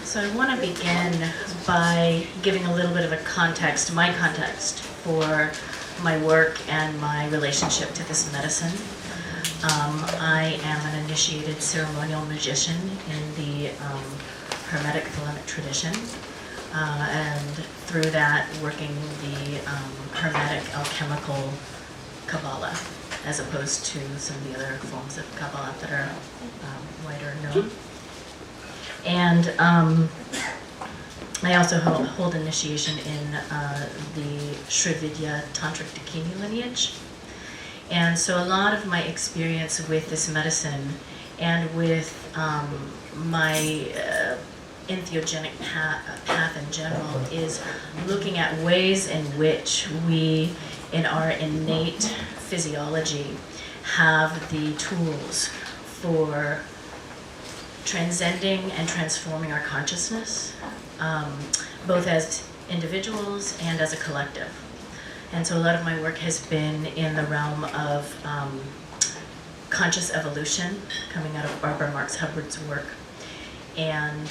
So I want to begin by giving a little bit of a context, my context for my work and my relationship to this medicine. I am an initiated ceremonial magician in the Hermetic Thelemic tradition, and through that working the Hermetic alchemical Kabbalah, as opposed to some of the other forms of Kabbalah that are wider known. And I also hold initiation in the Srividya Tantric Dakini lineage. And so a lot of my experience with this medicine and with my entheogenic path in general is looking at ways in which we, in our innate physiology, have the tools for transcending and transforming our consciousness, both as individuals and as a collective. And so a lot of my work has been in the realm of conscious evolution, coming out of Barbara Marx Hubbard's work, and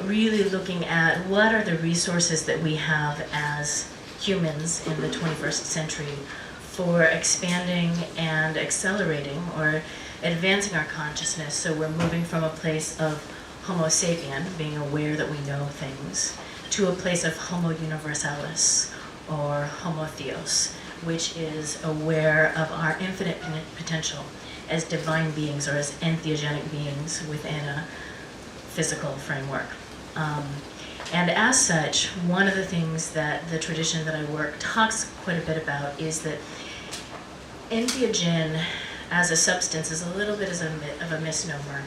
really looking at what are the resources that we have as humans in the 21st century for expanding and accelerating or advancing our consciousness, so we're moving from a place of Homo sapien, being aware that we know things, to a place of Homo universalis, or Homo theos, which is aware of our infinite potential as divine beings or as entheogenic beings within a physical framework. And as such, one of the things that the tradition that I work talks quite a bit about is that entheogen as a substance is a little bit of a misnomer.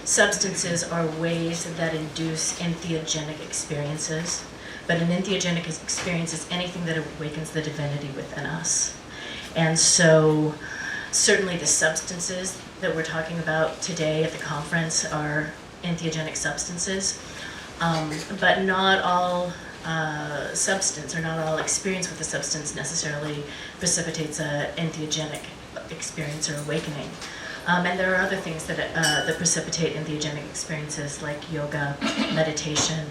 Substances are ways that induce entheogenic experiences, but an entheogenic experience is anything that awakens the divinity within us. And so certainly the substances that we're talking about today at the conference are entheogenic substances, but not all substance or not all experience with the substance necessarily precipitates an entheogenic experience or awakening. And there are other things that precipitate entheogenic experiences like yoga, meditation,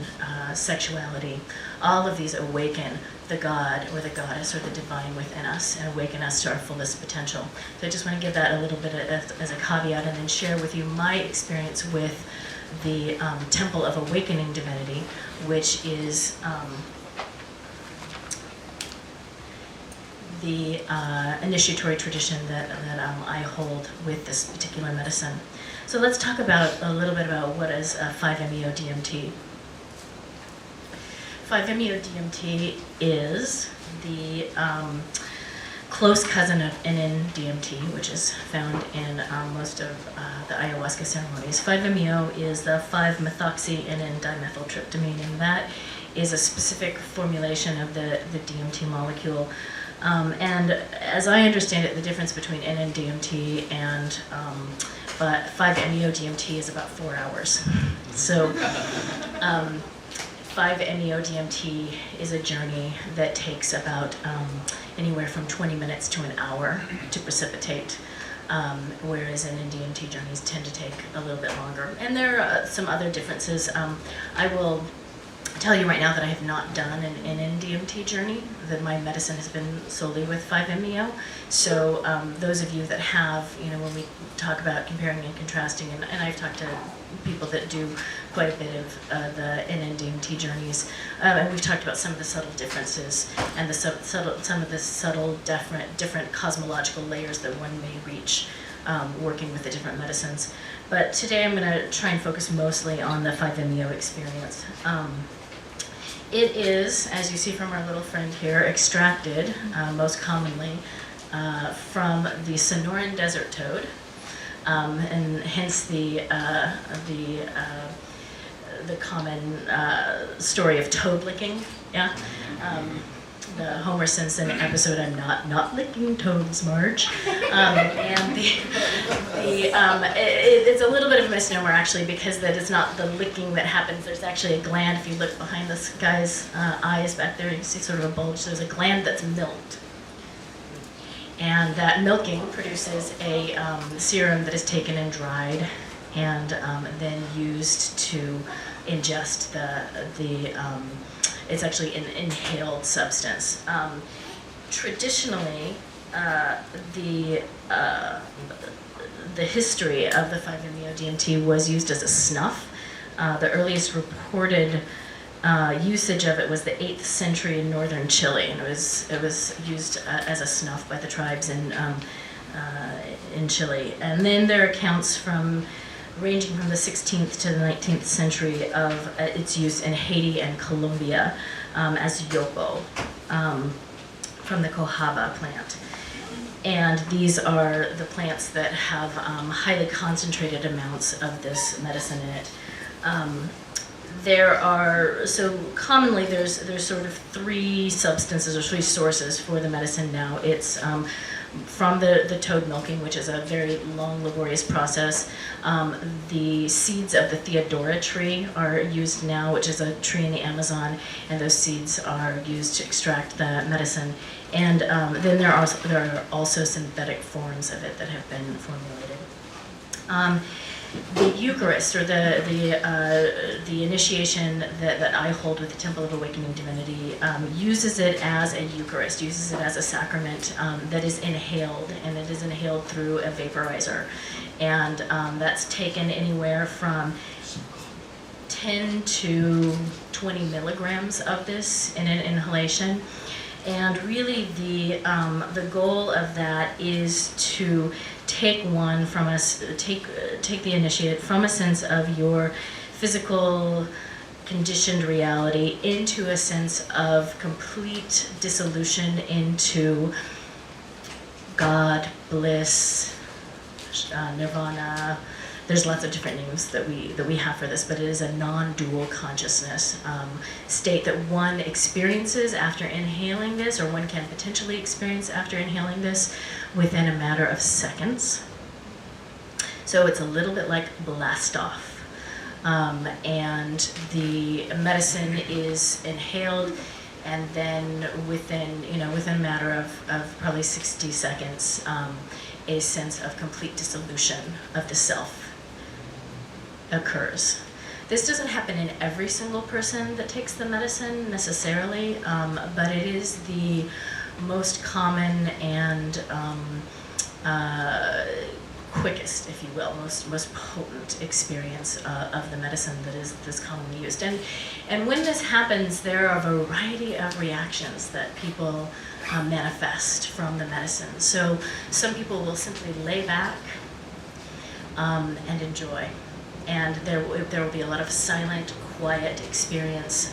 sexuality. All of these awaken the God or the goddess or the divine within us and awaken us to our fullest potential. So I just want to give that a little bit as a caveat and then share with you my experience with the Temple of Awakening Divinity, which is the initiatory tradition that I hold with this particular medicine. So let's talk about a little bit about what is 5-MeO-DMT. 5-MeO-DMT is the close cousin of NN-DMT, which is found in most of the ayahuasca ceremonies. 5-MeO is the 5-methoxy-NN-dimethyltryptamine, and that is a specific formulation of the DMT molecule. And as I understand it, the difference between NN-DMT and 5-MeO-DMT is about 4 hours. So 5-MeO-DMT is a journey that takes about anywhere from 20 minutes to an hour to precipitate, whereas NN-DMT journeys tend to take a little bit longer. And there are some other differences. I will tell you right now that I have not done an NN-DMT journey, that my medicine has been solely with 5-MeO. So those of you that have, when we talk about comparing and contrasting, and I've talked to people that do quite a bit of the NN-DMT journeys, and we've talked about some of the subtle differences and some of the subtle different cosmological layers that one may reach working with the different medicines. But today I'm going to try and focus mostly on the 5-MeO experience. It is, as you see from our little friend here, extracted most commonly from the Sonoran desert toad, and hence the common story of toad licking. Yeah, the Homer Simpson episode, "I'm not licking toads, Marge," and it's a little bit of a misnomer actually, because that is not the licking that happens. There's actually a gland. If you look behind this guy's eyes back there, you see sort of a bulge. There's a gland that's milked, and that milking produces a serum that is taken and dried and then used to ingest it's actually an inhaled substance. Traditionally, the history of the 5-MeO-DMT was used as a snuff. The earliest reported usage of it was the 8th century in northern Chile, and it was used as a snuff by the tribes in Chile. And then there are accounts ranging from the 16th to the 19th century of its use in Haiti and Colombia as yopo from the cojava plant. And these are the plants that have highly concentrated amounts of this medicine in it. So commonly there's sort of 3 substances or 3 sources for the medicine now. It's from the toad milking, which is a very long, laborious process. The seeds of the Theodora tree are used now, which is a tree in the Amazon, and those seeds are used to extract the medicine. And then there are also synthetic forms of it that have been formulated. The Eucharist, or the initiation that I hold with the Temple of Awakening Divinity, uses it as a Eucharist, uses it as a sacrament that is inhaled, and it is inhaled through a vaporizer. And that's taken anywhere from 10 to 20 milligrams of this in an inhalation. And really the goal of that is to take the initiate from a sense of your physical conditioned reality into a sense of complete dissolution into God, bliss, nirvana. There's lots of different names that we have for this, but it is a non-dual consciousness state that one experiences after inhaling this, or one can potentially experience after inhaling this within a matter of seconds. So it's a little bit like blast off. And the medicine is inhaled, and then within a matter of probably 60 seconds, a sense of complete dissolution of the self occurs. This doesn't happen in every single person that takes the medicine necessarily, but it is the most common and quickest, if you will, most potent experience of the medicine that's commonly used. And when this happens, there are a variety of reactions that people manifest from the medicine. So some people will simply lay back and enjoy. And there will be a lot of silent, quiet experience.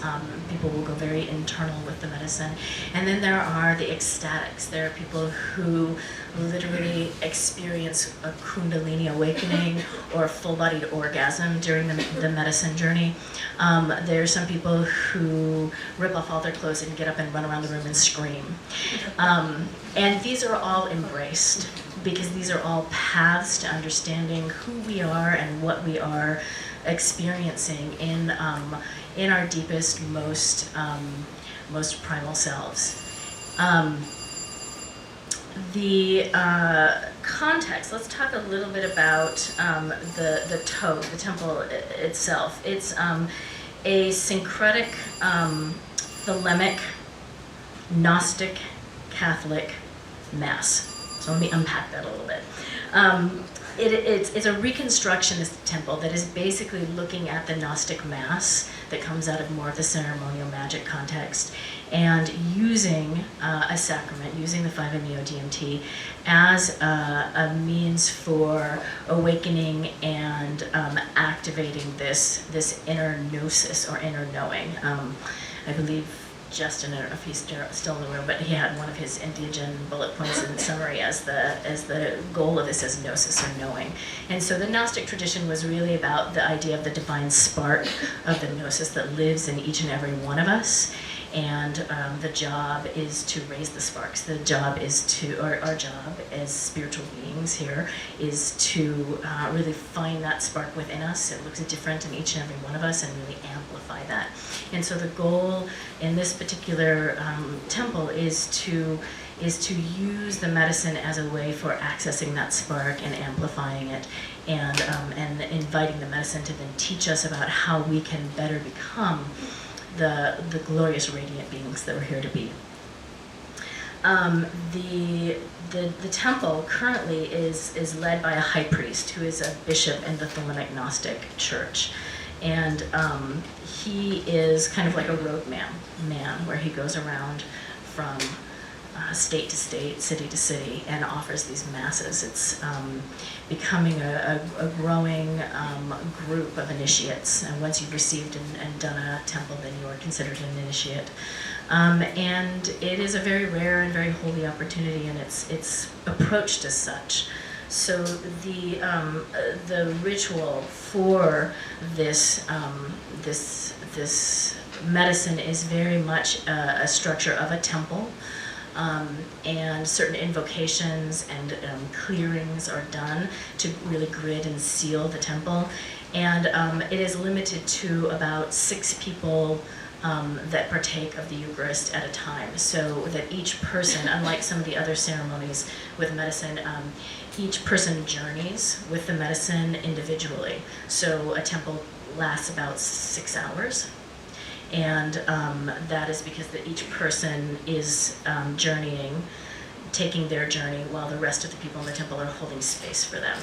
People will go very internal with the medicine. And then there are the ecstatics. There are people who literally experience a Kundalini awakening or a full-bodied orgasm during the medicine journey. There are some people who rip off all their clothes and get up and run around the room and scream. And these are all embraced, because these are all paths to understanding who we are and what we are experiencing in our deepest, most primal selves. The context. Let's talk a little bit about the toad, the temple itself. It's a syncretic, thelemic, Gnostic, Catholic mass. So let me unpack that a little bit. It's a reconstructionist temple that is basically looking at the Gnostic Mass that comes out of more of the ceremonial magic context, and using a sacrament, using the 5-MeO-DMT as a means for awakening and activating this inner gnosis, or inner knowing. I believe Justin, I don't know if he's still in the room, but he had one of his Entheogen bullet points in summary as the goal of this as gnosis, or knowing. And so the Gnostic tradition was really about the idea of the divine spark of the gnosis that lives in each and every one of us. And the job is to raise the sparks. The job is our job as spiritual beings here is to really find that spark within us. It looks different in each and every one of us, and really amplify that. And so the goal in this particular temple is to is to use the medicine as a way for accessing that spark and amplifying it, and inviting the medicine to then teach us about how we can better become the glorious radiant beings that we're here to be. The temple currently is led by a high priest who is a bishop in the Thelemic Gnostic Church. And he is kind of like a road man, where he goes around from state to state, city to city, and offers these masses. It's becoming a growing group of initiates. And once you've received and done a temple, then you are considered an initiate. And it is a very rare and very holy opportunity, and it's approached as such. So the ritual for this medicine is very much a structure of a temple, and certain invocations and clearings are done to really grid and seal the temple, and it is limited to about 6 people that partake of the Eucharist at a time, so that each person, unlike some of the other ceremonies with medicine, each person journeys with the medicine individually. So a temple lasts about 6 hours, and that is because each person is journeying, taking their journey, while the rest of the people in the temple are holding space for them.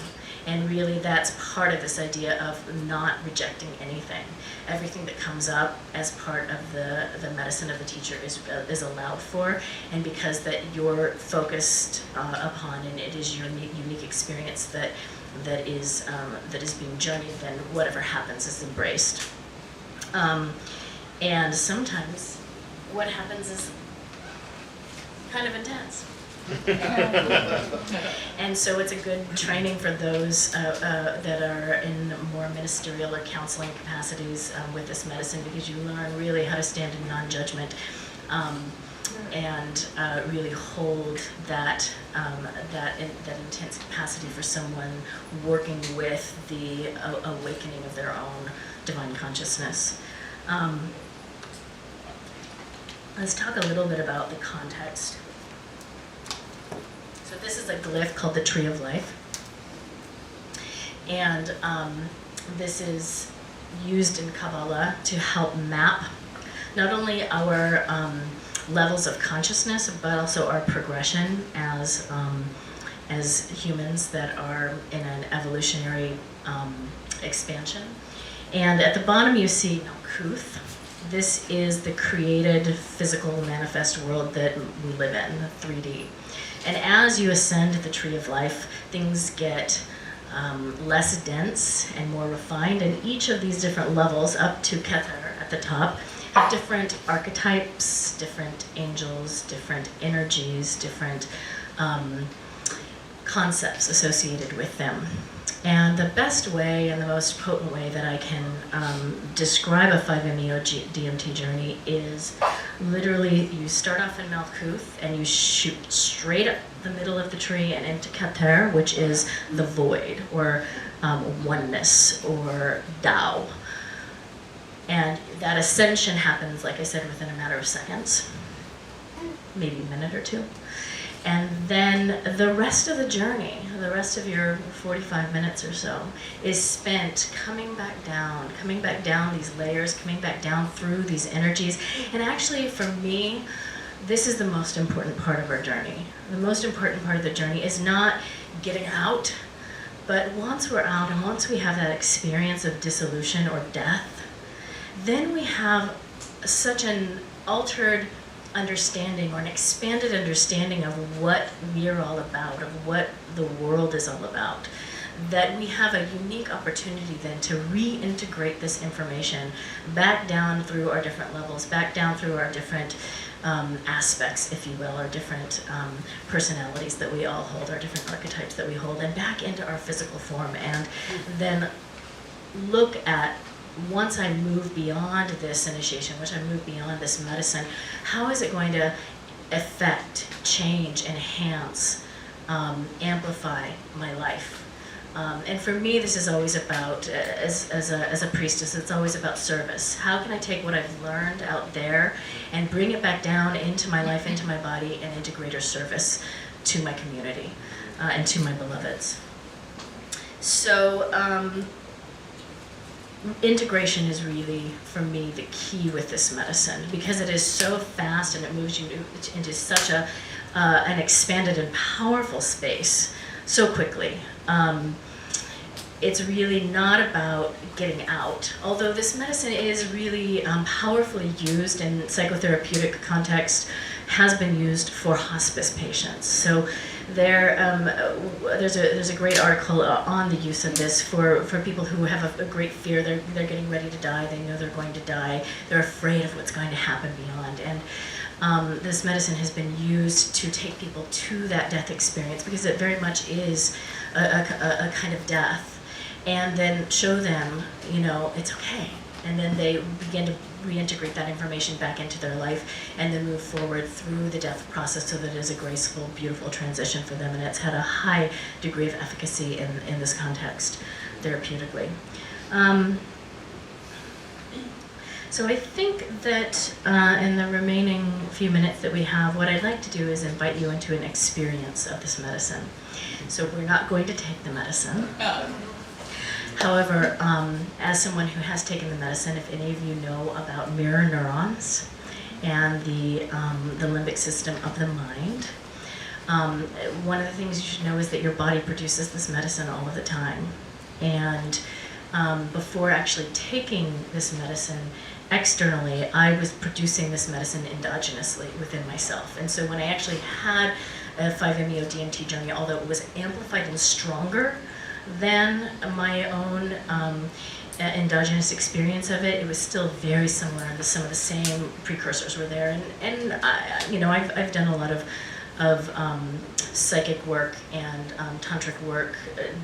And really that's part of this idea of not rejecting anything. Everything that comes up as part of the medicine of the teacher is allowed for, and because that you're focused upon, and it is your unique experience that is being journeyed, then whatever happens is embraced. And sometimes what happens is kind of intense. And so it's a good training for those that are in more ministerial or counseling capacities with this medicine, because you learn really how to stand in non-judgment, and really hold that intense capacity for someone working with the awakening of their own divine consciousness. Let's talk a little bit about the context. So this is a glyph called the Tree of Life, and this is used in Kabbalah to help map not only our levels of consciousness, but also our progression as humans that are in an evolutionary expansion. And at the bottom you see Malkuth. This is the created physical manifest world that we live in, the 3D. And as you ascend the Tree of Life, things get less dense and more refined, and each of these different levels, up to Kether at the top, have different archetypes, different angels, different energies, different concepts associated with them. And the best way and the most potent way that I can describe a 5-MeO-DMT journey is literally you start off in Malkuth and you shoot straight up the middle of the tree and into Kether, which is the void, or oneness, or Tao. And that ascension happens, like I said, within a matter of seconds, maybe a minute or two. And then the rest of the journey, the rest of your 45 minutes or so, is spent coming back down these layers, coming back down through these energies. And actually, for me, this is the most important part of our journey. The most important part of the journey is not getting out, but once we're out and once we have that experience of dissolution or death, then we have such an altered understanding, or an expanded understanding of what we're all about, of what the world is all about, that we have a unique opportunity then to reintegrate this information back down through our different levels, back down through our different aspects, if you will, our different personalities that we all hold, our different archetypes that we hold, and back into our physical form, and then look at, once I move beyond this initiation, once I move beyond this medicine, how is it going to affect, change, enhance, amplify my life? And for me, this is always about, as a priestess, it's always about service. How can I take what I've learned out there and bring it back down into my life, into my body, and into greater service to my community and to my beloveds? So integration is really, for me, the key with this medicine, because it is so fast and it moves you into such an expanded and powerful space so quickly. It's really not about getting out, although this medicine is really powerfully used in psychotherapeutic context, has been used for hospice patients. So there's a great article on the use of this for people who have a great fear. They're getting ready to die. They know they're going to die. They're afraid of what's going to happen beyond. And this medicine has been used to take people to that death experience, because it very much is a kind of death, and then show them, it's okay. And then they begin to reintegrate that information back into their life and then move forward through the death process so that it is a graceful, beautiful transition for them. And it's had a high degree of efficacy in this context, therapeutically. So I think that in the remaining few minutes that we have, what I'd like to do is invite you into an experience of this medicine. So we're not going to take the medicine. However, as someone who has taken the medicine, if any of you know about mirror neurons and the limbic system of the mind, one of the things you should know is that your body produces this medicine all of the time. And before actually taking this medicine externally, I was producing this medicine endogenously within myself. And so when I actually had a 5-MeO-DMT journey, although it was amplified and stronger than my own endogenous experience of it, it was still very similar, and some of the same precursors were there. And I've done a lot of psychic work and tantric work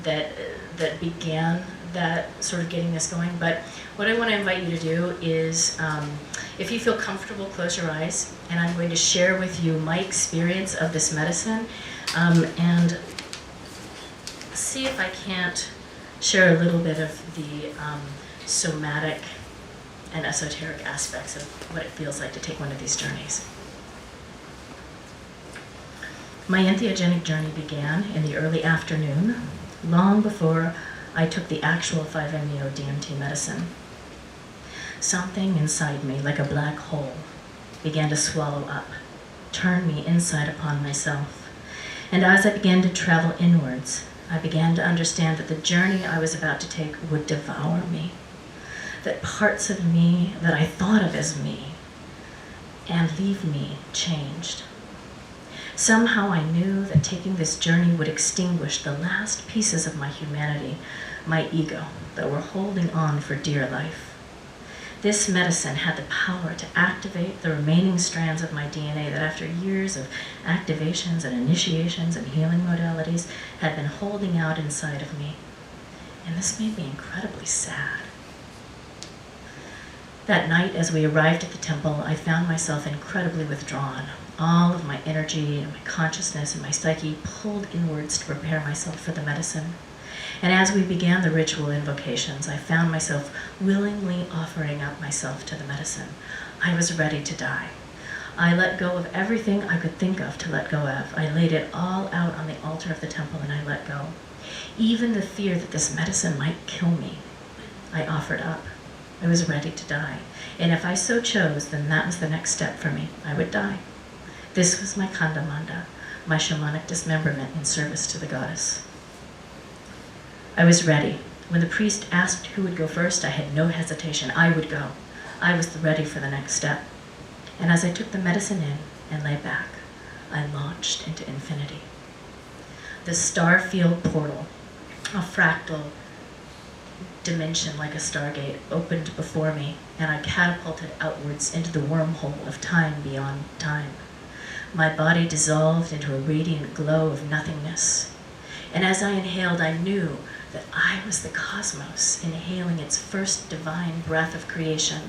that began that sort of getting this going. But what I want to invite you to do is, if you feel comfortable, close your eyes, and I'm going to share with you my experience of this medicine, and see if I can't share a little bit of the somatic and esoteric aspects of what it feels like to take one of these journeys. My entheogenic journey began in the early afternoon, long before I took the actual 5-MeO-DMT medicine. Something inside me, like a black hole, began to swallow up, turn me inside upon myself. And as I began to travel inwards, I began to understand that the journey I was about to take would devour me, that parts of me that I thought of as me and leave me changed. Somehow I knew that taking this journey would extinguish the last pieces of my humanity, my ego, that were holding on for dear life. This medicine had the power to activate the remaining strands of my DNA that, after years of activations and initiations and healing modalities, had been holding out inside of me. And this made me incredibly sad. That night, as we arrived at the temple, I found myself incredibly withdrawn. All of my energy and my consciousness and my psyche pulled inwards to prepare myself for the medicine. And as we began the ritual invocations, I found myself willingly offering up myself to the medicine. I was ready to die. I let go of everything I could think of to let go of. I laid it all out on the altar of the temple, and I let go. Even the fear that this medicine might kill me, I offered up. I was ready to die. And if I so chose, then that was the next step for me. I would die. This was my kandamanda, my shamanic dismemberment in service to the goddess. I was ready. When the priest asked who would go first, I had no hesitation. I would go. I was ready for the next step. And as I took the medicine in and lay back, I launched into infinity. The star-field portal, a fractal dimension like a stargate, opened before me, and I catapulted outwards into the wormhole of time beyond time. My body dissolved into a radiant glow of nothingness. And as I inhaled, I knew that I was the cosmos, inhaling its first divine breath of creation.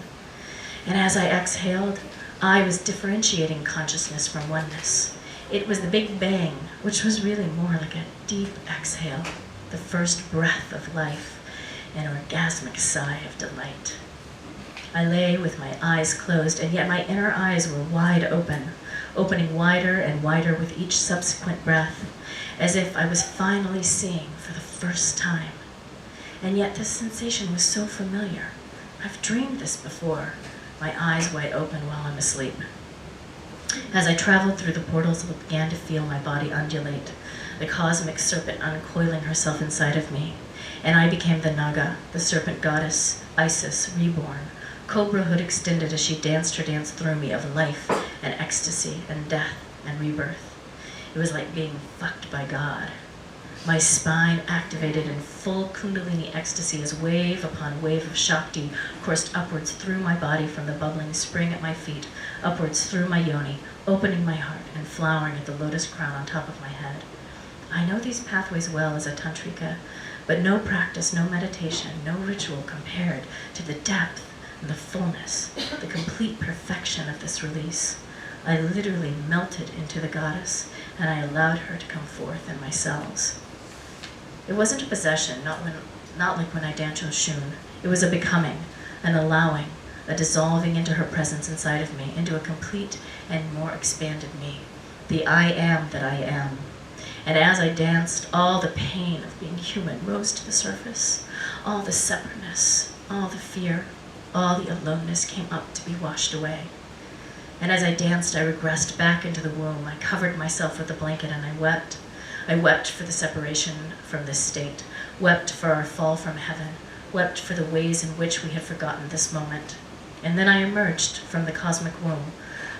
And as I exhaled, I was differentiating consciousness from oneness. It was the Big Bang, which was really more like a deep exhale, the the first breath of life, an orgasmic sigh of delight. I lay with my eyes closed, and yet my inner eyes were wide open, opening wider and wider with each subsequent breath, as if I was finally seeing for the first time. And yet this sensation was so familiar. I've dreamed this before, my eyes wide open while I'm asleep. As I traveled through the portals, I began to feel my body undulate, the cosmic serpent uncoiling herself inside of me, and I became the Naga, the serpent goddess, Isis, reborn, cobra hood extended as she danced her dance through me of life and ecstasy and death and rebirth. It was like being fucked by God. My spine activated in full kundalini ecstasy as wave upon wave of Shakti coursed upwards through my body from the bubbling spring at my feet, upwards through my yoni, opening my heart and flowering at the lotus crown on top of my head. I know these pathways well as a tantrika, but no practice, no meditation, no ritual compared to the depth and the fullness, the complete perfection of this release. I literally melted into the goddess, and I allowed her to come forth in my cells. It wasn't a possession, not like when I dancho shun. It was a becoming, an allowing, a dissolving into her presence inside of me, into a complete and more expanded me, the I am that I am. And as I danced, all the pain of being human rose to the surface. All the separateness, all the fear, all the aloneness came up to be washed away. And as I danced, I regressed back into the womb. I covered myself with a blanket and I wept. I wept for the separation from this state, wept for our fall from heaven, wept for the ways in which we had forgotten this moment. And then I emerged from the cosmic womb.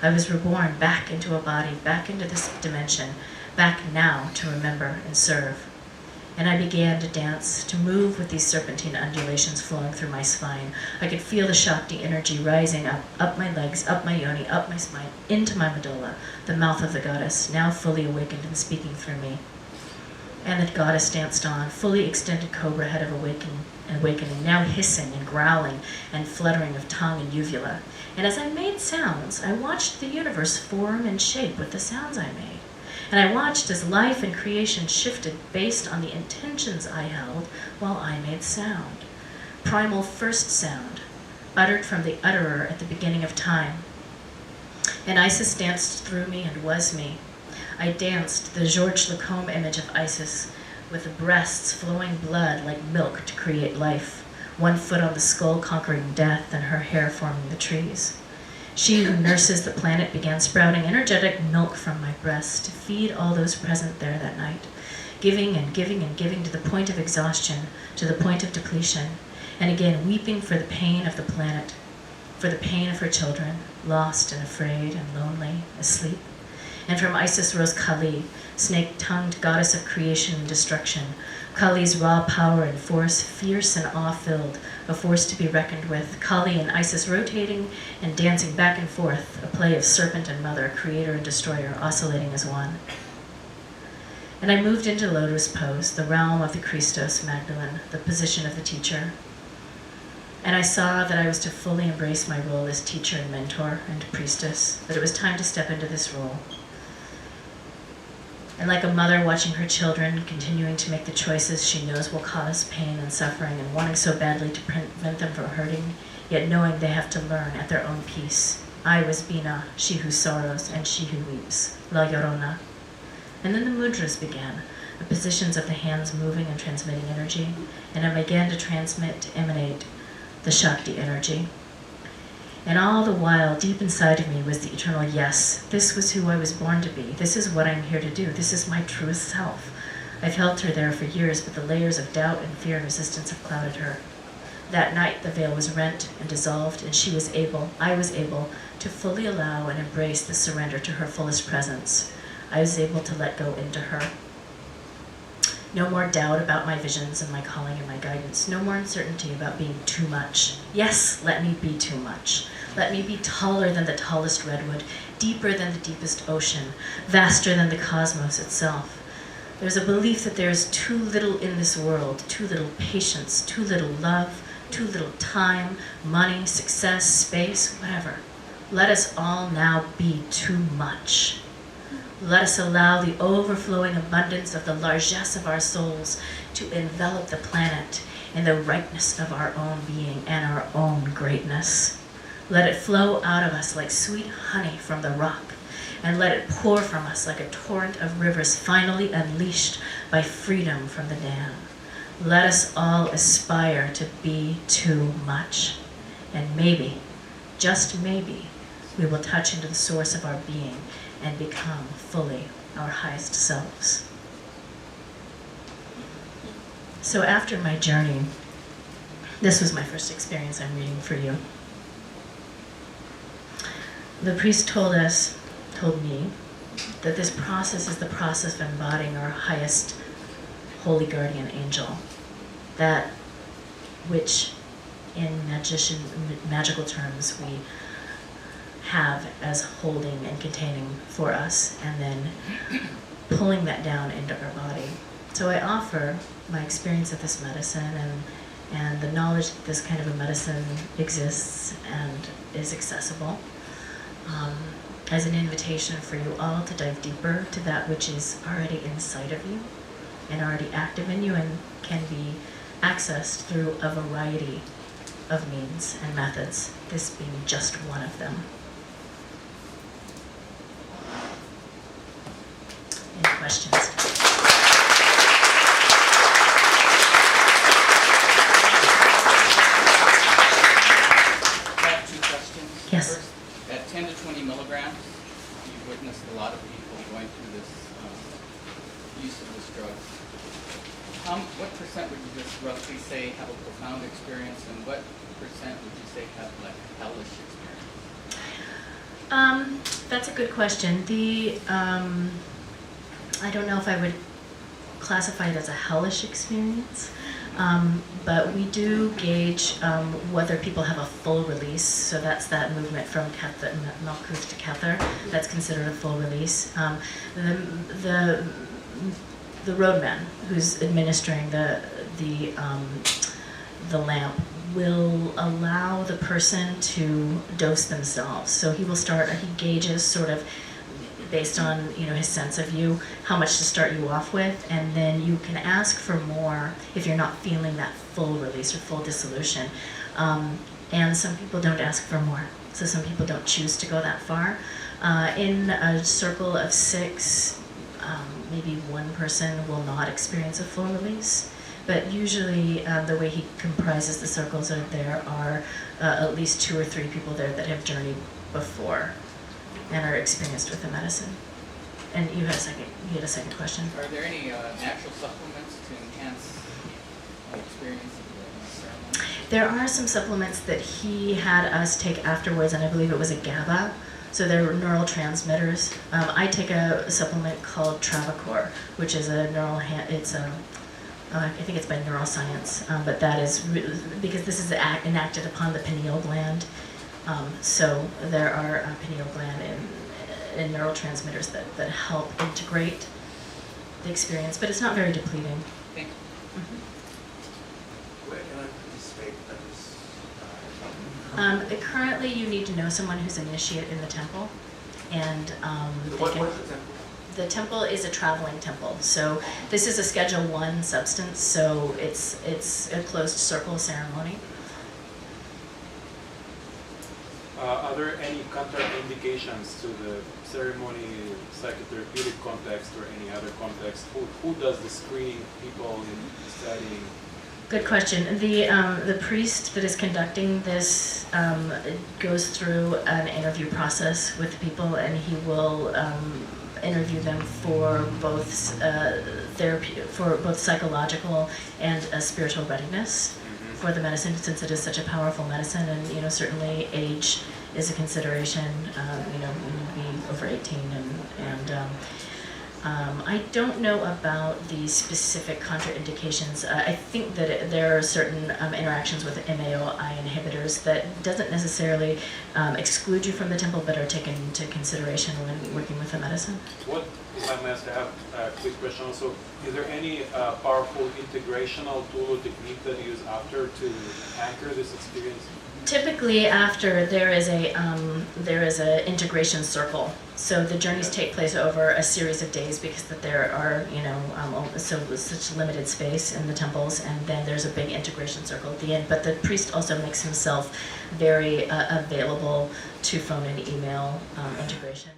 I was reborn back into a body, back into this dimension, back now to remember and serve. And I began to dance, to move with these serpentine undulations flowing through my spine. I could feel the Shakti energy rising up my legs, up my yoni, up my spine, into my medulla, the mouth of the goddess, now fully awakened and speaking through me. And the goddess danced on, fully extended cobra head of awakening, now hissing and growling and fluttering of tongue and uvula. And as I made sounds, I watched the universe form and shape with the sounds I made. And I watched as life and creation shifted based on the intentions I held while I made sound. Primal first sound, uttered from the utterer at the beginning of time. And Isis danced through me and was me. I danced the Georges Lacombe image of Isis, with the breasts flowing blood like milk to create life, one foot on the skull conquering death and her hair forming the trees. She who nurses the planet began sprouting energetic milk from my breast to feed all those present there that night, giving and giving and giving to the point of exhaustion, to the point of depletion, and again weeping for the pain of the planet, for the pain of her children, lost and afraid and lonely, asleep. And from Isis rose Kali, snake-tongued goddess of creation and destruction. Kali's raw power and force, fierce and awe-filled, a force to be reckoned with. Kali and Isis rotating and dancing back and forth, a play of serpent and mother, creator and destroyer, oscillating as one. And I moved into lotus pose, the realm of the Christos Magdalene, the position of the teacher. And I saw that I was to fully embrace my role as teacher and mentor and priestess, that it was time to step into this role. And like a mother watching her children, continuing to make the choices she knows will cause pain and suffering, and wanting so badly to prevent them from hurting, yet knowing they have to learn at their own pace. I was Bina, she who sorrows and she who weeps, La Llorona. And then the mudras began, the positions of the hands moving and transmitting energy, and I began to transmit, to emanate the Shakti energy. And all the while, deep inside of me was the eternal yes. This was who I was born to be. This is what I'm here to do. This is my truest self. I've held her there for years, but the layers of doubt and fear and resistance have clouded her. That night, the veil was rent and dissolved, and I was able to fully allow and embrace the surrender to her fullest presence. I was able to let go into her. No more doubt about my visions and my calling and my guidance. No more uncertainty about being too much. Yes, let me be too much. Let me be taller than the tallest redwood, deeper than the deepest ocean, vaster than the cosmos itself. There's a belief that there is too little in this world, too little patience, too little love, too little time, money, success, space, whatever. Let us all now be too much. Let us allow the overflowing abundance of the largesse of our souls to envelop the planet in the ripeness of our own being and our own greatness. Let it flow out of us like sweet honey from the rock, and let it pour from us like a torrent of rivers finally unleashed by freedom from the dam. Let us all aspire to be too much, and maybe, just maybe, we will touch into the source of our being and become fully our highest selves. So after my journey, this was my first experience I'm reading for you. The priest told me, that this process is the process of embodying our highest holy guardian angel, that which in magical terms we have as holding and containing for us, and then pulling that down into our body. So I offer my experience of this medicine and the knowledge that this kind of a medicine exists and is accessible as an invitation for you all to dive deeper to that which is already inside of you and already active in you and can be accessed through a variety of means and methods, this being just one of them. Any questions? I have two questions. Yes. First, at 10 to 20 milligrams, you've witnessed a lot of people going through this use of this drug. What percent would you just roughly say have a profound experience, and what percent would you say have like a hellish experience? That's a good question. I don't know if I would classify it as a hellish experience, but we do gauge whether people have a full release. So that's that movement from Malkuth to Kether. That's considered a full release. The roadman who's administering the lamp will allow the person to dose themselves. So he gauges sort of based on his sense of you, how much to start you off with, and then you can ask for more if you're not feeling that full release or full dissolution. And some people don't ask for more, so some people don't choose to go that far. In a circle of 6, maybe one person will not experience a full release, but usually the way he comprises the circles there are at least 2 or 3 people there that have journeyed before and are experienced with the medicine. And you had a second question. Are there any natural supplements to enhance the experience of the ceremony? There are some supplements that he had us take afterwards, and I believe it was a GABA. So they're neurotransmitters. I take a supplement called Travacor, which is a I think it's by neuroscience, but that is because this is enacted upon the pineal gland. So there are pineal gland and neurotransmitters that help integrate the experience, but it's not very depleting. Thank you. Where can I participate at this? Currently, you need to know someone who's initiate in the temple, and What is the temple? the temple is a traveling temple. So this is a Schedule 1 substance, so it's a closed circle ceremony. Are there any contraindications to the ceremony, psychotherapeutic context, or any other context? Who does the screening people in studying? Good question. The priest that is conducting this goes through an interview process with people, and he will interview them for both psychological and spiritual readiness for the medicine, since it is such a powerful medicine, and certainly age is a consideration. We need to be over 18, and I don't know about the specific contraindications. I think that there are certain interactions with MeO-I inhibitors that doesn't necessarily exclude you from the temple, but are taken into consideration when working with the medicine. What, if I may ask, I have a quick question also. Is there any powerful integrational tool or technique that you use after to anchor this experience? Typically, after there is a integration circle. So the journeys take place over a series of days because that there are such limited space in the temples, and then there's a big integration circle at the end. But the priest also makes himself very available to phone and email integration.